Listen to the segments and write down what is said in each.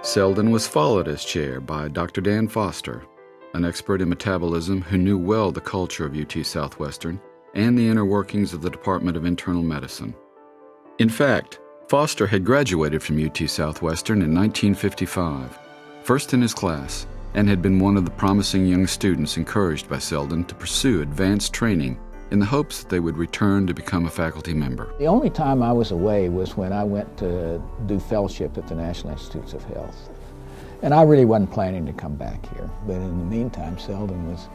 Selden was followed as chair by Dr. Dan Foster, an expert in metabolism who knew well the culture of UT Southwestern and the inner workings of the Department of Internal Medicine. In fact, Foster had graduated from UT Southwestern in 1955, first in his class, and had been one of the promising young students encouraged by Selden to pursue advanced training in the hopes that they would return to become a faculty member. The only time I was away was when I went to do fellowship at the National Institutes of Health. And I really wasn't planning to come back here. But in the meantime, Selden was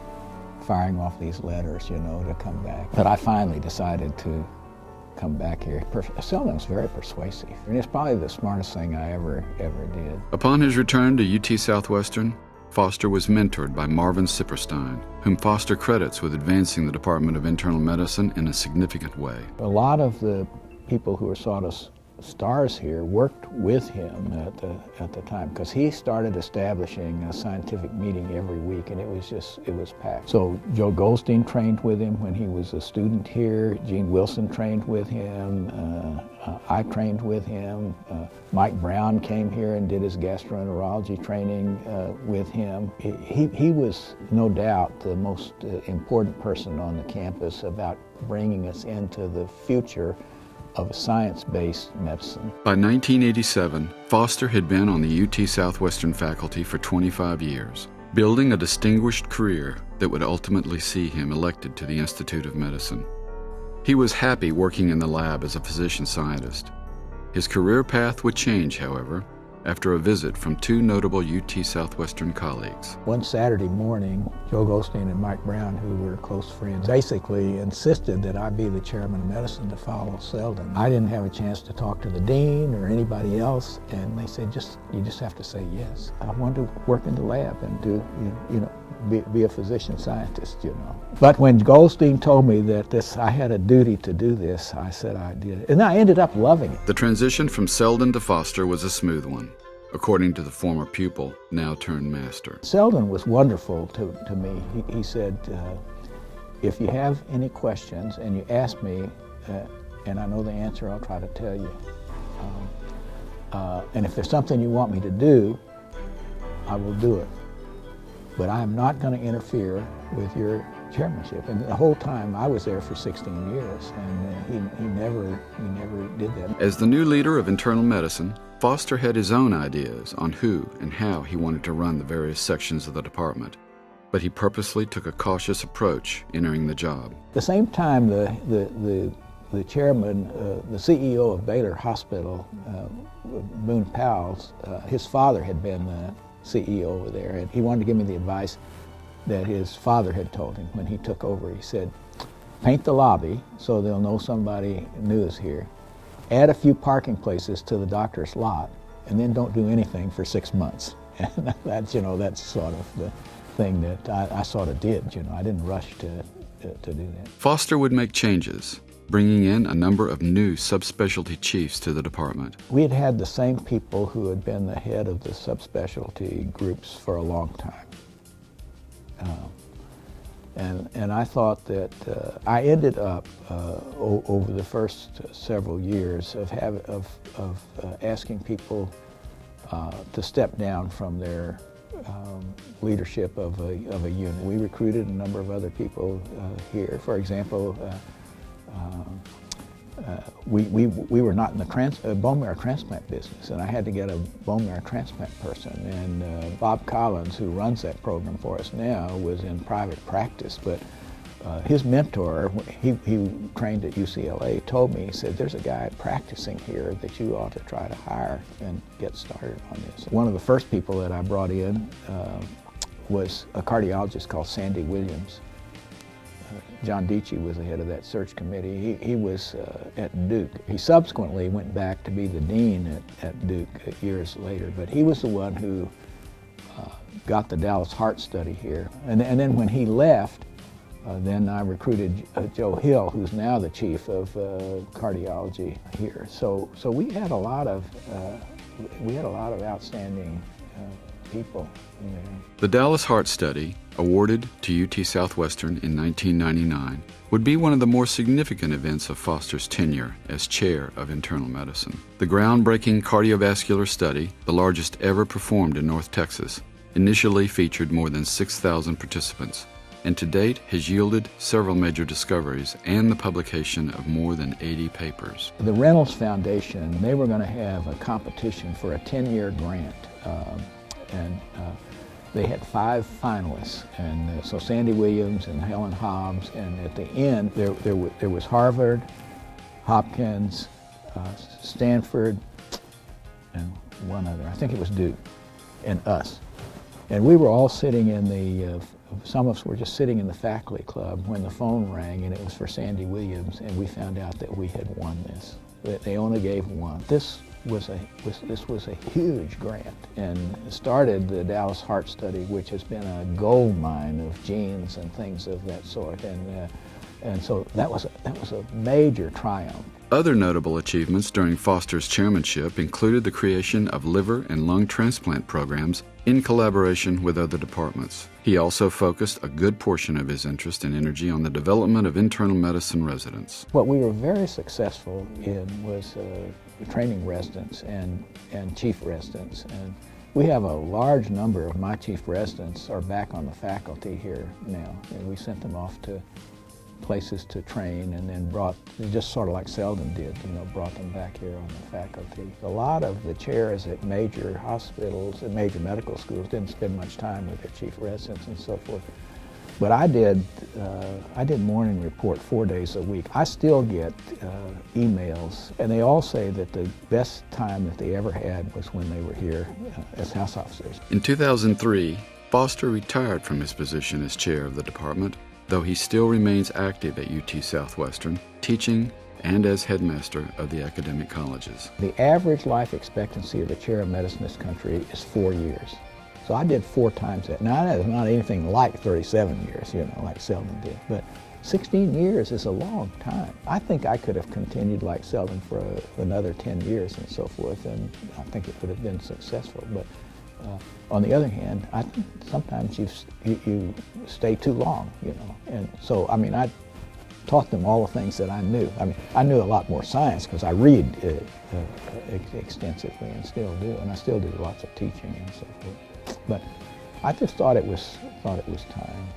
firing off these letters, to come back. But I finally decided to come back here. Selden was very persuasive. And it's probably the smartest thing I ever did. Upon his return to UT Southwestern, Foster was mentored by Marvin Sipperstein, whom Foster credits with advancing the Department of Internal Medicine in a significant way. A lot of the people who were sort of stars here worked with him at the time, because he started establishing a scientific meeting every week, and it was packed. So Joe Goldstein trained with him when he was a student here. Gene Wilson trained with him. I trained with him. Mike Brown came here and did his gastroenterology training with him. He was no doubt the most important person on the campus about bringing us into the future of a science-based medicine. By 1987, Foster had been on the UT Southwestern faculty for 25 years, building a distinguished career that would ultimately see him elected to the Institute of Medicine. He was happy working in the lab as a physician scientist. His career path would change, however, after a visit from two notable UT Southwestern colleagues. One Saturday morning, Joe Goldstein and Mike Brown, who were close friends, basically insisted that I be the chairman of medicine to follow Selden. I didn't have a chance to talk to the dean or anybody else, and they said, you just have to say yes. I wanted to work in the lab and be a physician scientist, But when Goldstein told me that I had a duty to do this, I said I did. And I ended up loving it. The transition from Selden to Foster was a smooth one, according to the former pupil, now turned master. Selden was wonderful to me. He said, if you have any questions and you ask me, and I know the answer, I'll try to tell you. And if there's something you want me to do, I will do it. But I am not going to interfere with your chairmanship. And the whole time I was there for 16 years, and he never did that. As the new leader of internal medicine, Foster had his own ideas on who and how he wanted to run the various sections of the department, but he purposely took a cautious approach entering the job. At the same time, the chairman, the CEO of Baylor Hospital, Boone Powell's, his father had been the CEO over there, and he wanted to give me the advice that his father had told him when he took over. He said, paint the lobby so they'll know somebody new is here. Add a few parking places to the doctor's lot, and then don't do anything for 6 months. And that's sort of the thing that I sort of did. I didn't rush to do that. Foster would make changes, bringing in a number of new subspecialty chiefs to the department. We had had the same people who had been the head of the subspecialty groups for a long time. And I thought that I ended up over the first several years of asking people to step down from their leadership of a unit. We recruited a number of other people here. For example, we were not in the bone marrow transplant business, and I had to get a bone marrow transplant person. And Bob Collins, who runs that program for us now, was in private practice, but his mentor, he trained at UCLA, told me, he said, there's a guy practicing here that you ought to try to hire and get started on this. One of the first people that I brought in was a cardiologist called Sandy Williams. John Dietschy was the head of that search committee. He was at Duke. He subsequently went back to be the dean at Duke years later, but he was the one who got the Dallas Heart Study here. And then when he left, then I recruited Joe Hill, who's now the chief of cardiology here. So we had a lot of outstanding people in there. The Dallas Heart Study, awarded to UT Southwestern in 1999, would be one of the more significant events of Foster's tenure as chair of internal medicine. The groundbreaking cardiovascular study, the largest ever performed in North Texas, initially featured more than 6,000 participants, and to date has yielded several major discoveries and the publication of more than 80 papers. The Reynolds Foundation, they were going to have a competition for a 10-year grant, and they had 5 finalists, and so Sandy Williams and Helen Hobbs, and at the end there was Harvard, Hopkins, Stanford, and one other, I think it was Duke, and us. And we were all sitting in the, some of us were just sitting in the faculty club when the phone rang, and it was for Sandy Williams, and we found out that we had won this. That they only gave one. This was a huge grant, and started the Dallas Heart Study, which has been a gold mine of genes and things of that sort, and so that was a major triumph. Other notable achievements during Foster's chairmanship included the creation of liver and lung transplant programs in collaboration with other departments. He also focused a good portion of his interest and energy on the development of internal medicine residents. What we were very successful in was training residents and chief residents. And we have a large number of my chief residents are back on the faculty here now. And we sent them off to places to train, and then just sort of like Selden did, brought them back here on the faculty. A lot of the chairs at major hospitals and major medical schools didn't spend much time with their chief residents and so forth. But I did morning report 4 days a week. I still get emails, and they all say that the best time that they ever had was when they were here as house officers. In 2003, Foster retired from his position as chair of the department, though he still remains active at UT Southwestern, teaching and as headmaster of the academic colleges. The average life expectancy of the chair of medicine in this country is 4 years. So I did 4 times that. Now, that is not anything like 37 years, like Selden did, but 16 years is a long time. I think I could have continued like Selden for another 10 years and so forth, and I think it would have been successful. But on the other hand, I think sometimes you stay too long, And so, I taught them all the things that I knew. I knew a lot more science because I read extensively and still do, and I still do lots of teaching and so forth. But I just thought it was time.